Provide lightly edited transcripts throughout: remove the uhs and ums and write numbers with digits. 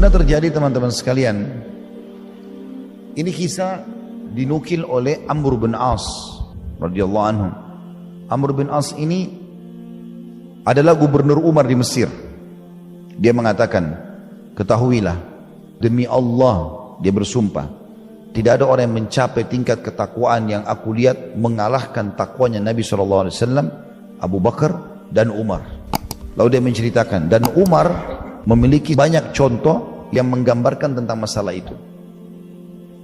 Pernah terjadi teman-teman sekalian, ini kisah dinukil oleh Amr bin As radhiyallahu anhu. Amr bin As ini adalah gubernur Umar di Mesir. Dia mengatakan, ketahuilah, demi Allah, dia bersumpah, tidak ada orang yang mencapai tingkat ketakwaan yang aku lihat mengalahkan takwanya Nabi SAW, Abu Bakar dan Umar. Lalu dia menceritakan, dan Umar memiliki banyak contoh yang menggambarkan tentang masalah itu.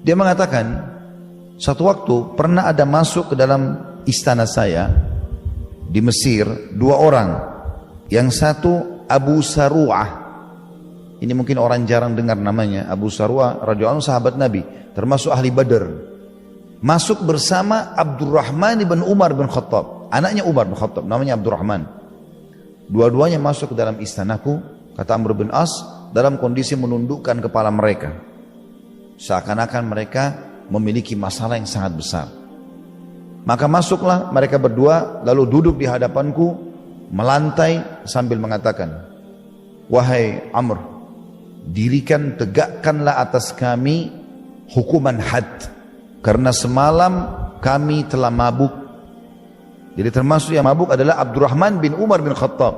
Dia mengatakan, satu waktu pernah ada masuk ke dalam istana saya di Mesir dua orang. Yang satu Abu Saru'ah. Ini mungkin orang jarang dengar namanya. Abu Saru'ah radhiyallahu anhu, sahabat Nabi, termasuk ahli Badar. Masuk bersama Abdurrahman bin Umar bin Khattab, anaknya Umar bin Khattab, namanya Abdurrahman. Dua-duanya masuk ke dalam istanaku, kata Amr bin As, dalam kondisi menundukkan kepala mereka, seakan-akan mereka memiliki masalah yang sangat besar. Maka masuklah mereka berdua, lalu duduk di hadapanku, melantai sambil mengatakan, wahai Amr, dirikan, tegakkanlah atas kami hukuman had, karena semalam kami telah mabuk. Jadi termasuk yang mabuk adalah Abdurrahman bin Umar bin Khattab,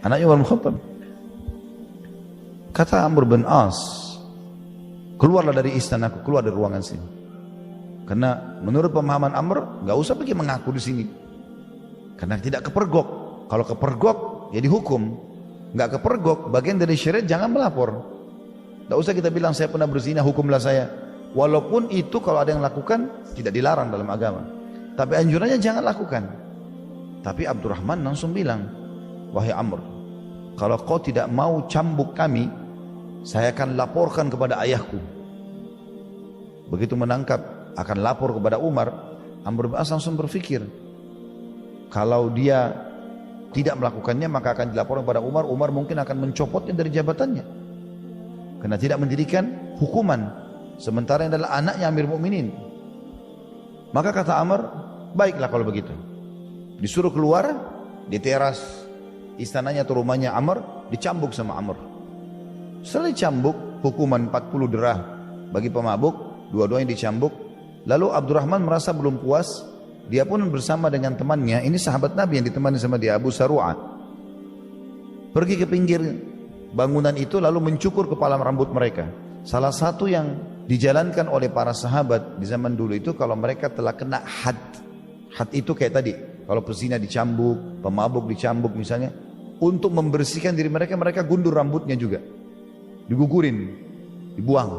anaknya Umar bin Khattab. Kata Amr bin As, keluarlah dari istanaku, keluar dari ruangan sini. Karena menurut pemahaman Amr, nggak usah pergi mengaku di sini, karena tidak kepergok. Kalau kepergok, ya dihukum. Nggak kepergok, bagian dari syariat, jangan melapor. Nggak usah kita bilang saya pernah berzina, hukumlah saya. Walaupun itu kalau ada yang lakukan tidak dilarang dalam agama, tapi anjurannya jangan lakukan. Tapi Abdurrahman langsung bilang, wahai Amr, kalau kau tidak mau cambuk kami, saya akan laporkan kepada ayahku. Begitu menangkap akan lapor kepada Umar, Amr bin As langsung berpikir, kalau dia tidak melakukannya maka akan dilaporkan kepada Umar. Umar mungkin akan mencopotnya dari jabatannya karena tidak mendirikan hukuman, sementara yang adalah anaknya Amir Mukminin. Maka kata Amr, baiklah kalau begitu. Disuruh keluar di teras istananya atau rumahnya Amr, dicambuk sama Amr. Setelah dicambuk, hukuman 40 dirham bagi pemabuk, dua-duanya dicambuk. Lalu Abdurrahman merasa belum puas, dia pun bersama dengan temannya, ini sahabat Nabi yang ditemani sama dia, Abu Saru'ah, pergi ke pinggir bangunan itu lalu mencukur kepala rambut mereka. Salah satu yang dijalankan oleh para sahabat di zaman dulu itu, kalau mereka telah kena had. Had itu kayak tadi, kalau pezina dicambuk, pemabuk dicambuk misalnya, untuk membersihkan diri mereka, mereka gundur rambutnya juga, digugurin, dibuang.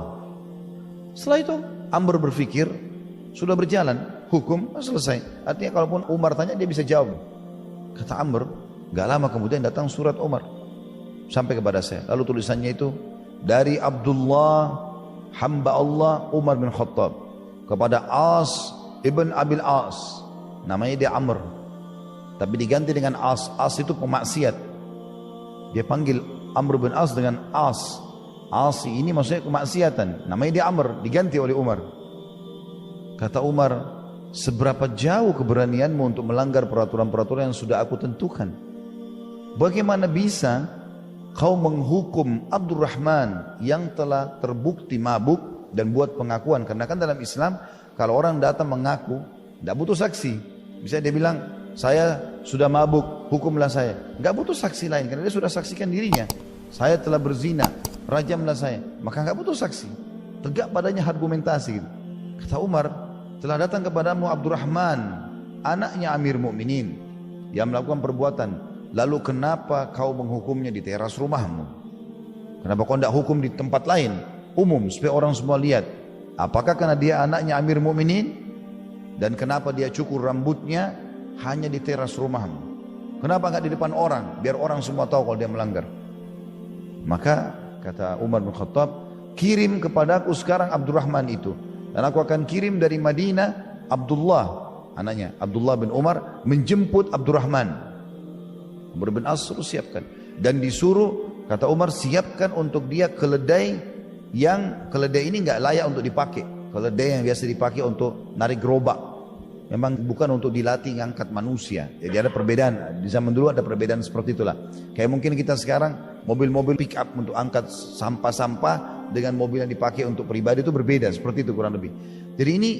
Setelah itu Amr berpikir, sudah berjalan, hukum selesai. Artinya kalaupun Umar tanya dia bisa jawab. Kata Amr, gak lama kemudian datang surat Umar sampai kepada saya. Lalu tulisannya itu, dari Abdullah hamba Allah Umar bin Khattab kepada As ibn Abil As. Namanya dia Amr, tapi diganti dengan As. As itu pemaksiat. Dia panggil Amr bin As dengan As. As ini maksudnya kemaksiatan. Namanya dia Amr, diganti oleh Umar. Kata Umar, seberapa jauh keberanianmu untuk melanggar peraturan-peraturan yang sudah aku tentukan? Bagaimana bisa kau menghukum Abdurrahman yang telah terbukti mabuk dan buat pengakuan? Karena kan dalam Islam kalau orang datang mengaku tidak butuh saksi. Bisa dia bilang, saya sudah mabuk, hukumlah saya. Tidak butuh saksi lain karena dia sudah saksikan dirinya. Saya telah berzina, rajamlah saya. Maka tidak butuh saksi. Tegak padanya argumentasi gitu. Kata Umar, telah datang kepadamu Abdurrahman, anaknya Amir Mukminin, yang melakukan perbuatan. Lalu kenapa kau menghukumnya di teras rumahmu? Kenapa kau tidak hukum di tempat lain, umum, supaya orang semua lihat? Apakah karena dia anaknya Amir Mukminin? Dan kenapa dia cukur rambutnya hanya di teras rumahmu? Kenapa enggak di depan orang, biar orang semua tahu kalau dia melanggar? Maka kata Umar bin Khattab, kirim kepadaku sekarang Abdurrahman itu, dan aku akan kirim dari Madinah Abdullah, anaknya Abdullah bin Umar, menjemput Abdurrahman. Umar bin As suruh siapkan, dan disuruh, kata Umar, siapkan untuk dia keledai yang keledai ini nggak layak untuk dipakai, keledai yang biasa dipakai untuk narik gerobak. memang bukan untuk dilatih ngangkat manusia. Jadi ada perbedaan. Di zaman dulu ada perbedaan seperti itulah. Kayak mungkin kita sekarang mobil-mobil pick up untuk angkat sampah-sampah dengan mobil yang dipakai untuk pribadi itu berbeda. Seperti itu kurang lebih. Jadi ini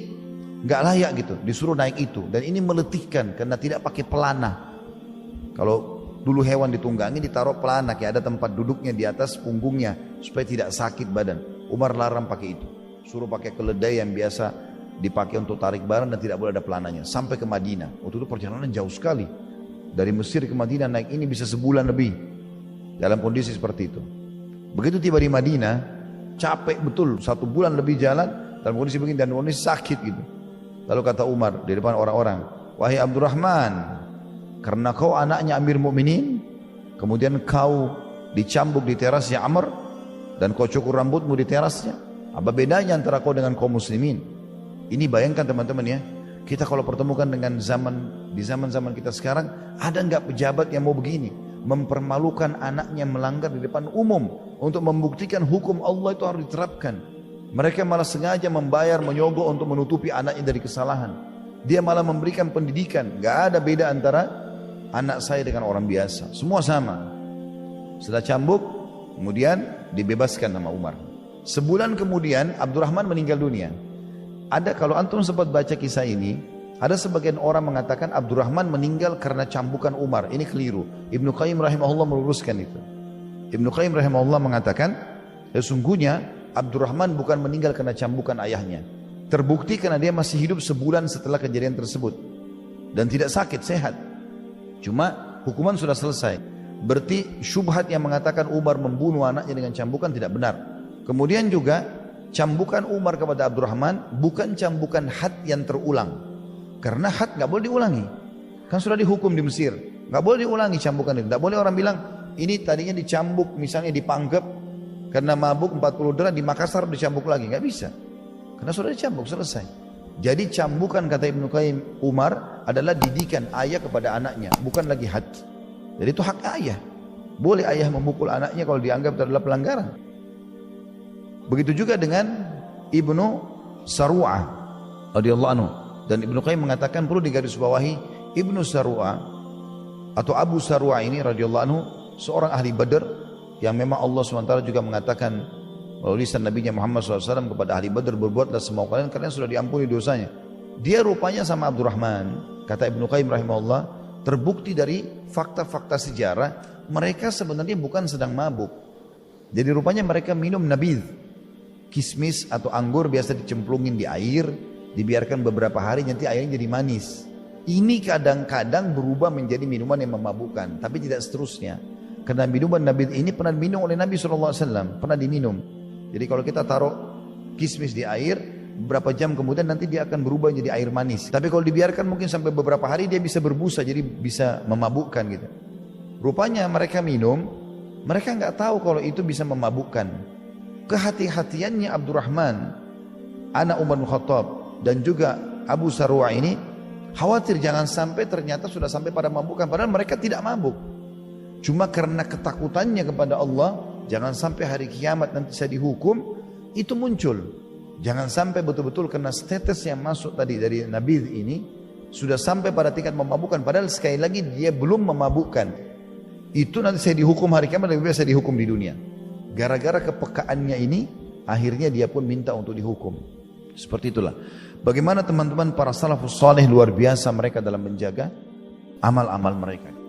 nggak layak gitu, disuruh naik itu. Dan ini meletihkan karena tidak pakai pelana. Kalau dulu hewan ditunggangi ditaruh pelana, kayak ada tempat duduknya di atas punggungnya supaya tidak sakit badan. Umar larang pakai itu. Suruh pakai keledai yang biasa dipakai untuk tarik barang dan tidak boleh ada pelananya. Sampai ke Madinah. Waktu itu perjalanan jauh sekali. Dari Mesir ke Madinah naik ini bisa sebulan lebih. Dalam kondisi seperti itu. Begitu tiba di Madinah, capek betul. 1 bulan lebih jalan dalam kondisi begini dan kondisi sakit gitu. Lalu kata Umar di depan orang-orang, wahai Abdurrahman, karena kau anaknya Amir Mukminin, kemudian kau dicambuk di terasnya Amr dan kau cukur rambutmu di terasnya. Apa bedanya antara kau dengan kaum muslimin? Ini bayangkan teman-teman ya, kita kalau pertemukan dengan di zaman kita sekarang, ada nggak pejabat yang mau begini, mempermalukan anaknya melanggar di depan umum untuk membuktikan hukum Allah itu harus diterapkan. Mereka malah sengaja membayar, menyogok untuk menutupi anaknya dari kesalahan. Dia malah memberikan pendidikan, nggak ada beda antara anak saya dengan orang biasa, semua sama. Setelah cambuk, kemudian dibebaskan sama Umar. Sebulan kemudian Abdurrahman meninggal dunia. Ada, kalau antum sempat baca kisah ini, ada sebagian orang mengatakan Abdurrahman meninggal karena cambukan Umar. Ini keliru. Ibnu Qayyim rahimahullah meluruskan itu. Ibnu Qayyim rahimahullah mengatakan, sesungguhnya Abdurrahman bukan meninggal karena cambukan ayahnya. Terbukti karena dia masih hidup sebulan setelah kejadian tersebut dan tidak sakit, sehat. Cuma hukuman sudah selesai. Berarti syubhat yang mengatakan Umar membunuh anaknya dengan cambukan tidak benar. Kemudian juga cambukan Umar kepada Abdurrahman bukan cambukan had yang terulang. Karena had nggak boleh diulangi. Kan sudah dihukum di Mesir, nggak boleh diulangi cambukan itu. Nggak boleh orang bilang ini tadinya dicambuk, misalnya dipanggep karena mabuk 40 derajat, di Makassar dicambuk lagi, nggak bisa. Karena sudah dicambuk, selesai. Jadi cambukan, kata Ibnu Qayyim, Umar adalah didikan ayah kepada anaknya, bukan lagi had. Jadi itu hak ayah. Boleh ayah memukul anaknya kalau dianggap itu adalah pelanggaran. Begitu juga dengan Ibnu Saru'ah radhiyallahu anhu. Dan Ibnu Qayyim mengatakan perlu digarisbawahi, Ibnu Saru'ah atau Abu Saru'ah ini radhiyallahu anhu seorang ahli Badar yang memang Allah SWT juga mengatakan melalui lisan Nabi Muhammad SAW kepada ahli Badar, berbuatlah semua kalian sudah diampuni dosanya. Dia rupanya sama Abdurrahman, kata Ibnu Qayyim rahimahullah, terbukti dari fakta-fakta sejarah mereka sebenarnya bukan sedang mabuk. Jadi rupanya mereka minum nabidh, kismis atau anggur biasa dicemplungin di air, dibiarkan beberapa hari nanti airnya jadi manis. Ini kadang-kadang berubah menjadi minuman yang memabukkan, tapi tidak seterusnya. Karena minuman nabidh ini pernah diminum oleh Nabi SAW, pernah diminum. Jadi kalau kita taruh kismis di air, beberapa jam kemudian nanti dia akan berubah menjadi air manis. Tapi kalau dibiarkan mungkin sampai beberapa hari dia bisa berbusa, jadi bisa memabukkan gitu. Rupanya mereka minum, mereka nggak tahu kalau itu bisa memabukkan. Kehati-hatiannya Abdurrahman, anak Umar bin Khattab, dan juga Abu Saru'ah ini khawatir jangan sampai ternyata sudah sampai pada memabukkan, padahal mereka tidak mabuk. Cuma karena ketakutannya kepada Allah, jangan sampai hari kiamat nanti saya dihukum, itu muncul. Jangan sampai betul-betul karena status yang masuk tadi dari nabidh ini sudah sampai pada tingkat memabukkan, padahal sekali lagi dia belum memabukkan. Itu nanti saya dihukum hari kiamat, lebih baik saya dihukum di dunia. Gara-gara kepekaannya ini, akhirnya dia pun minta untuk dihukum. Seperti itulah. Bagaimana teman-teman para salafus saleh luar biasa mereka dalam menjaga amal-amal mereka.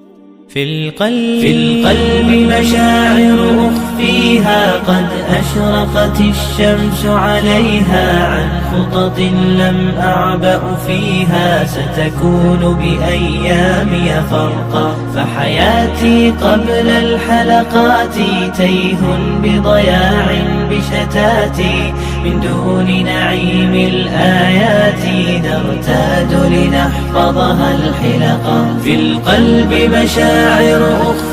في القلب مشاعر أخفيها قد أشرقت الشمس عليها عن خطط لم أعبأ فيها ستكون بأيامي فرقا فحياتي قبل الحلقات تيه بضياع بشتاتي من دون نعيم الآيات نرتاد لنحفظها الحلقا في القلب مشاعر أخفي